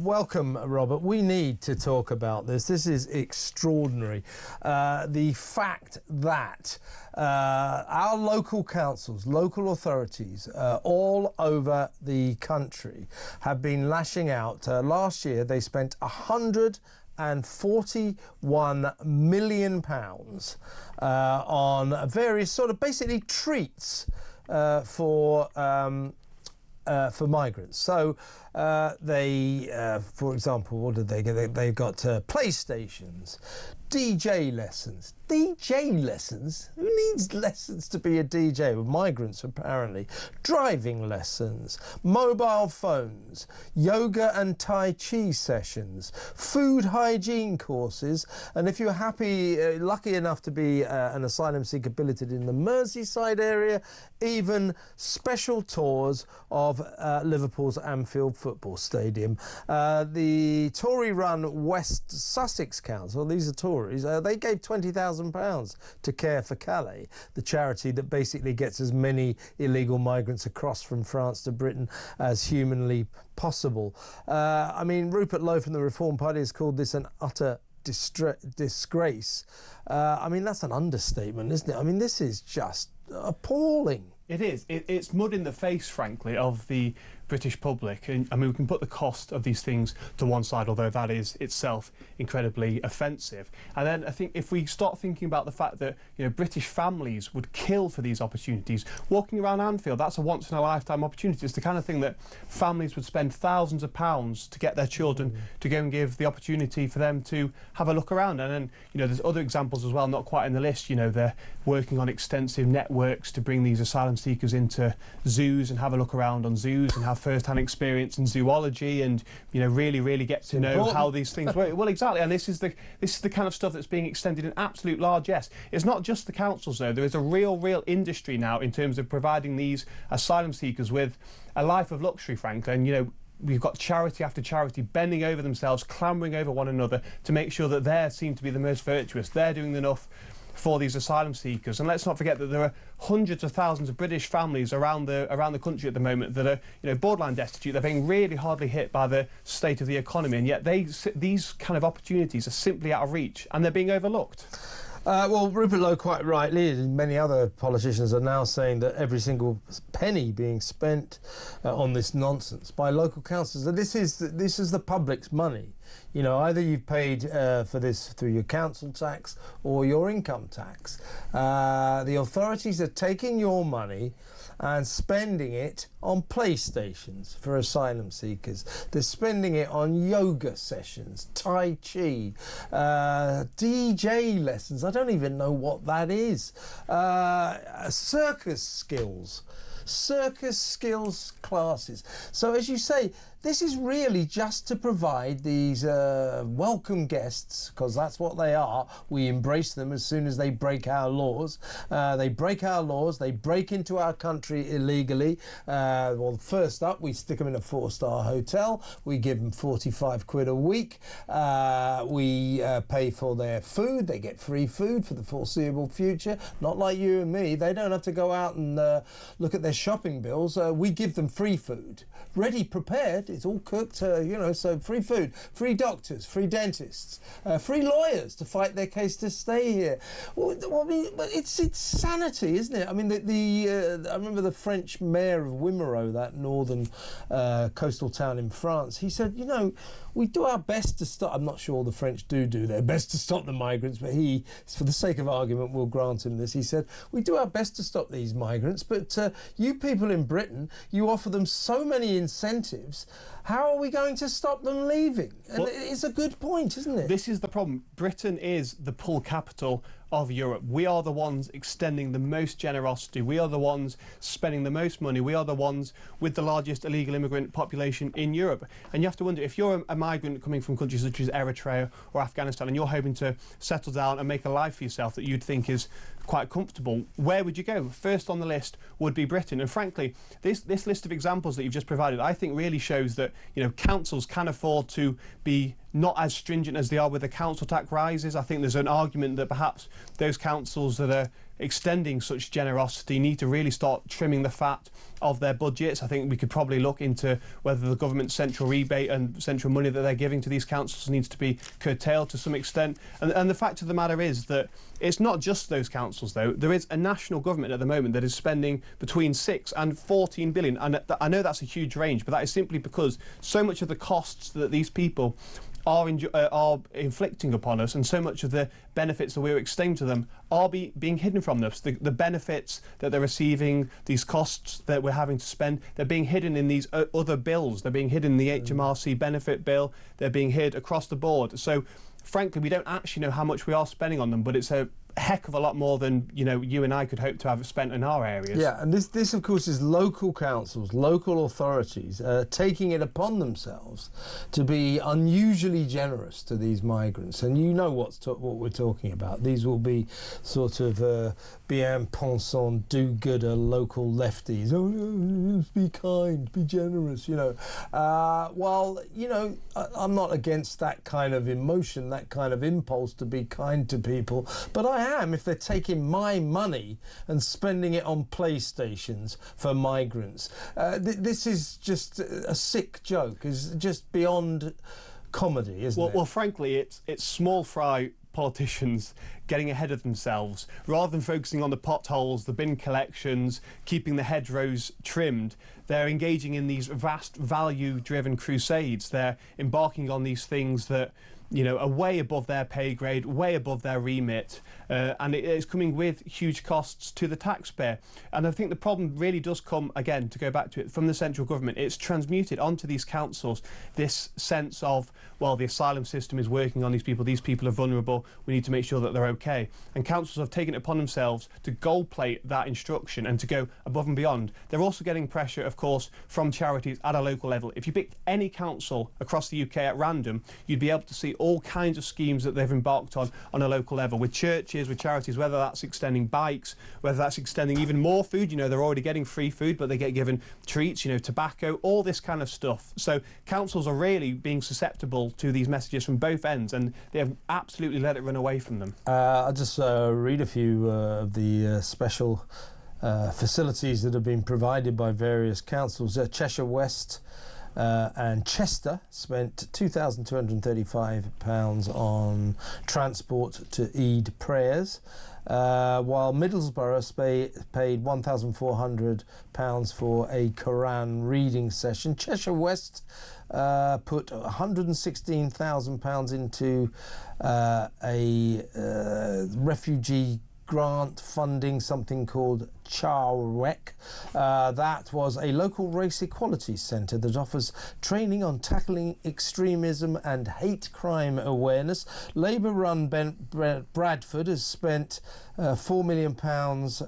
Welcome, Robert. We need to talk about this. This is extraordinary. The fact that our local councils, local authorities all over the country have been lashing out. Last year they spent £141 million on various sort of basically treats for migrants. So they, for example, what did they get? They got PlayStations, DJ lessons. DJ lessons? Who needs lessons to be a DJ? With migrants, apparently. Driving lessons, mobile phones, yoga and Tai Chi sessions, food hygiene courses, and if you're lucky enough to be an asylum seeker billeted in the Merseyside area, even special tours of Liverpool's Anfield Football Stadium. The Tory-run West Sussex Council, these are Tories, they gave £20,000 to Care for Calais, the charity that basically gets as many illegal migrants across from France to Britain as humanly possible. I mean, Rupert Lowe from the Reform Party has called this an utter disgrace. I mean, that's an understatement, isn't it? I mean, this is just appalling. It is. It's mud in the face, frankly, of the British public. And I mean, we can put the cost of these things to one side, although that is itself incredibly offensive. And then I think if we start thinking about the fact that, you know, British families would kill for these opportunities, walking around Anfield, that's a once-in-a-lifetime opportunity. It's the kind of thing that families would spend thousands of pounds to get their children to go and give the opportunity for them to have a look around. And then, you know, there's other examples as well, not quite in the list. You know, they're working on extensive networks to bring these asylum seekers into zoos and have a look around on zoos and have first-hand experience in zoology, and, you know, really get to know how these things work. Well, exactly, and this is the kind of stuff that's being extended in absolute largesse. It's not just the councils, though. There is a real industry now in terms of providing these asylum seekers with a life of luxury, frankly. And, you know, we've got charity after charity bending over themselves, clambering over one another to make sure that they seem to be the most virtuous. They're doing enough for these asylum seekers. And let's not forget that there are hundreds of thousands of British families around the country at the moment that are, you know, borderline destitute. They're being really hardly hit by the state of the economy, and yet these kind of opportunities are simply out of reach, and they're being overlooked. Well, Rupert Lowe quite rightly, and many other politicians are now saying that every single penny being spent on this nonsense by local councils, that this is the public's money. You know, either you've paid for this through your council tax or your income tax. The authorities are taking your money and spending it on PlayStations for asylum seekers. They're spending it on yoga sessions, Tai Chi, DJ lessons. I don't even know what that is. Circus skills classes. So, as you say, this is really just to provide these welcome guests, because that's what they are. We embrace them as soon as they break our laws. They break our laws, they break into our country illegally. Well, first up, we stick them in a 4-star hotel. We give them 45 quid a week. We pay for their food. They get free food for the foreseeable future. Not like you and me. They don't have to go out and look at their shopping bills. We give them free food, ready, prepared. It's all cooked, you know, so free food, free doctors, free dentists, free lawyers to fight their case to stay here. Well, I mean, but it's sanity, isn't it? I mean, I remember the French mayor of Wimereux, that northern coastal town in France. He said, you know, we do our best to stop. I'm not sure the French do their best to stop the migrants, but he, for the sake of argument, will grant him this. He said, we do our best to stop these migrants, but you people in Britain, you offer them so many incentives. How are we going to stop them leaving? And well, it's a good point, isn't it? This is the problem. Britain is the pull capital of Europe. We are the ones extending the most generosity. We are the ones spending the most money. We are the ones with the largest illegal immigrant population in Europe. And you have to wonder, if you're a migrant coming from countries such as Eritrea or Afghanistan, and you're hoping to settle down and make a life for yourself that you'd think is quite comfortable, where would you go? First on the list would be Britain. And frankly, this list of examples that you've just provided, I think really shows that, you know, councils can afford to be not as stringent as they are with the council tax rises. I think there's an argument that perhaps those councils that are extending such generosity need to really start trimming the fat of their budgets. I think we could probably look into whether the government's central rebate and central money that they're giving to these councils needs to be curtailed to some extent. And the fact of the matter is that it's not just those councils, though. There is a national government at the moment that is spending between 6 and 14 billion. And I know that's a huge range, but that is simply because so much of the costs that these people are inflicting upon us, and so much of the benefits that we're extending to them are being hidden from us. The benefits that they're receiving, these costs that we're having to spend, they're being hidden in these other bills. They're being hidden in the HMRC benefit bill. They're being hid across the board. So, frankly, we don't actually know how much we are spending on them, but it's a heck of a lot more than you and I could hope to have spent in our areas. Yeah, and this of course is local councils, local authorities taking it upon themselves to be unusually generous to these migrants. And you know what we're talking about. These will be sort of bien pensant, do-gooder local lefties. Oh, be kind, be generous. I'm not against that kind of emotion, that kind of impulse to be kind to people, but I am if they're taking my money and spending it on PlayStations for migrants. This is just a sick joke. It's just beyond comedy, isn't it? Well, frankly, it's small fry politicians getting ahead of themselves. Rather than focusing on the potholes, the bin collections, keeping the hedgerows trimmed, they're engaging in these vast value-driven crusades. They're embarking on these things that are way above their pay grade, way above their remit, and it's coming with huge costs to the taxpayer. And I think the problem really does come, again, to go back to it, from the central government. It's transmuted onto these councils this sense of, well, the asylum system is working on these people are vulnerable, we need to make sure that they're okay. And councils have taken it upon themselves to gold plate that instruction and to go above and beyond. They're also getting pressure, of course, from charities at a local level. If you picked any council across the UK at random, you'd be able to see all kinds of schemes that they've embarked on a local level, with churches, with charities, whether that's extending bikes, whether that's extending even more food. They're already getting free food, but they get given treats, tobacco, all this kind of stuff. So councils are really being susceptible to these messages from both ends, and they have absolutely let it run away from them. I'll just read a few of the special facilities that have been provided by various councils. Cheshire West and Chester spent £2,235 on transport to Eid prayers, while Middlesbrough paid £1,400 for a Quran reading session. Cheshire West put £116,000 into a refugee grant funding something called Charwek. That was a local race equality centre that offers training on tackling extremism and hate crime awareness. Labour-run Bradford has spent £4 million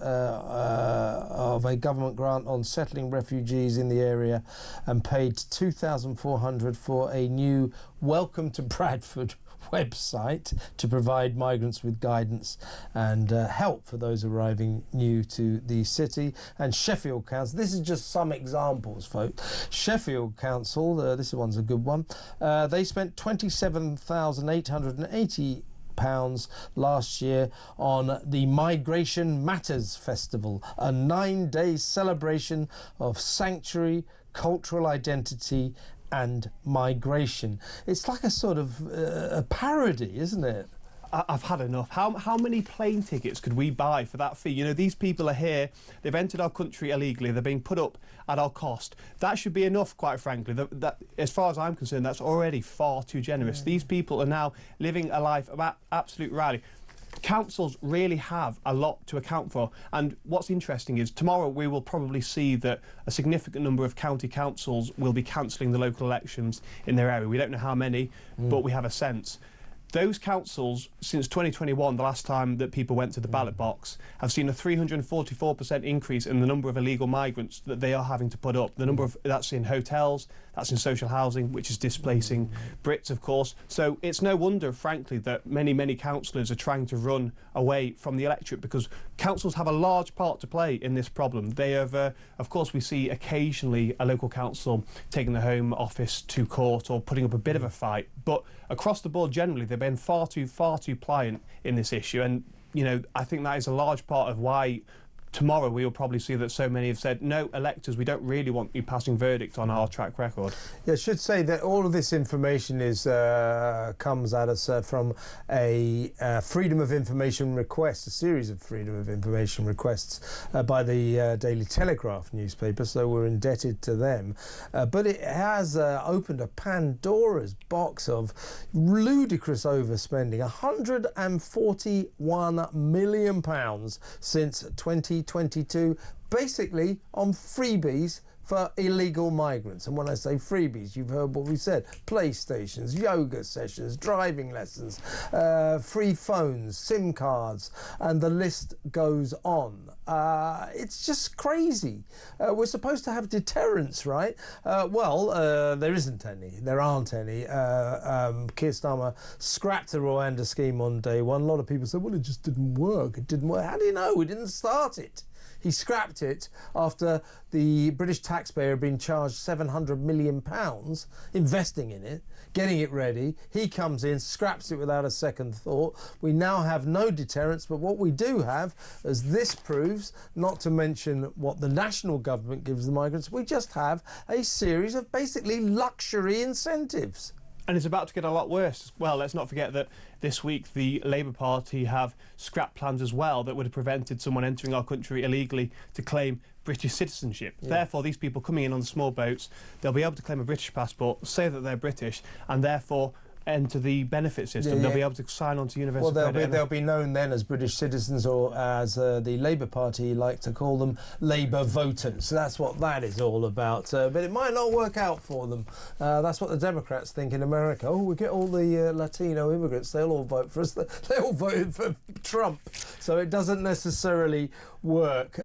of a government grant on settling refugees in the area and paid £2,400 for a new Welcome to Bradford website to provide migrants with guidance and help for those arriving new to the city. And Sheffield Council, this is just some examples, folks. Sheffield Council, this one's a good one, they spent £27,880 last year on the Migration Matters Festival, a 9-day celebration of sanctuary, cultural identity and migration. It's like a sort of a parody, isn't it? I've had enough. How many plane tickets could we buy for that fee? These people are here, they've entered our country illegally, they're being put up at our cost. That should be enough, quite frankly. That, as far as I'm concerned, that's already far too generous. These people are now living a life of absolute rarity. Councils really have a lot to account for, and what's interesting is tomorrow we will probably see that a significant number of county councils will be cancelling the local elections in their area. We don't know how many, but we have a sense. Those councils, since 2021, the last time that people went to the ballot box, have seen a 344% increase in the number of illegal migrants that they are having to put up. The number of that's in hotels, that's in social housing, which is displacing Brits, of course. So it's no wonder, frankly, that many councillors are trying to run away from the electorate, because councils have a large part to play in this problem. They have, of course, we see occasionally a local council taking the Home Office to court or putting up a bit of a fight, but across the board, generally, they've been far too pliant in this issue, and you know, I think that is a large part of why tomorrow we will probably see that so many have said, no, electors, we don't really want you passing verdict on our track record. Yeah, I should say that all of this information is comes at us from a Freedom of Information request, a series of Freedom of Information requests by the Daily Telegraph newspaper, so we're indebted to them. But it has opened a Pandora's box of ludicrous overspending, £141 million since 2022, basically on freebies for illegal migrants. And when I say freebies, you've heard what we said: PlayStations, yoga sessions, driving lessons, free phones, SIM cards, and the list goes on. It's just crazy. We're supposed to have deterrents, right? There isn't any. There aren't any. Keir Starmer scrapped the Rwanda scheme on day one. A lot of people said, well, it just didn't work. It didn't work. How do you know? We didn't start it. He scrapped it after the British taxpayer had been charged £700 million investing in it, getting it ready. He comes in, scraps it without a second thought. We now have no deterrents, but what we do have, as this proves, not to mention what the national government gives the migrants, we just have a series of basically luxury incentives. And it's about to get a lot worse. Well, let's not forget that this week the Labour Party have scrapped plans as well that would have prevented someone entering our country illegally to claim British citizenship. Yeah. Therefore, these people coming in on the small boats, they'll be able to claim a British passport, say that they're British, and therefore enter the benefit system. They'll be able to sign on to universal credit. They'll be known then as British citizens, or as the Labour Party like to call them, Labour voters. So that's what that is all about. But it might not work out for them. That's what the Democrats think in America. Oh, we get all the Latino immigrants, they'll all vote for us. They all voted for Trump. So it doesn't necessarily work.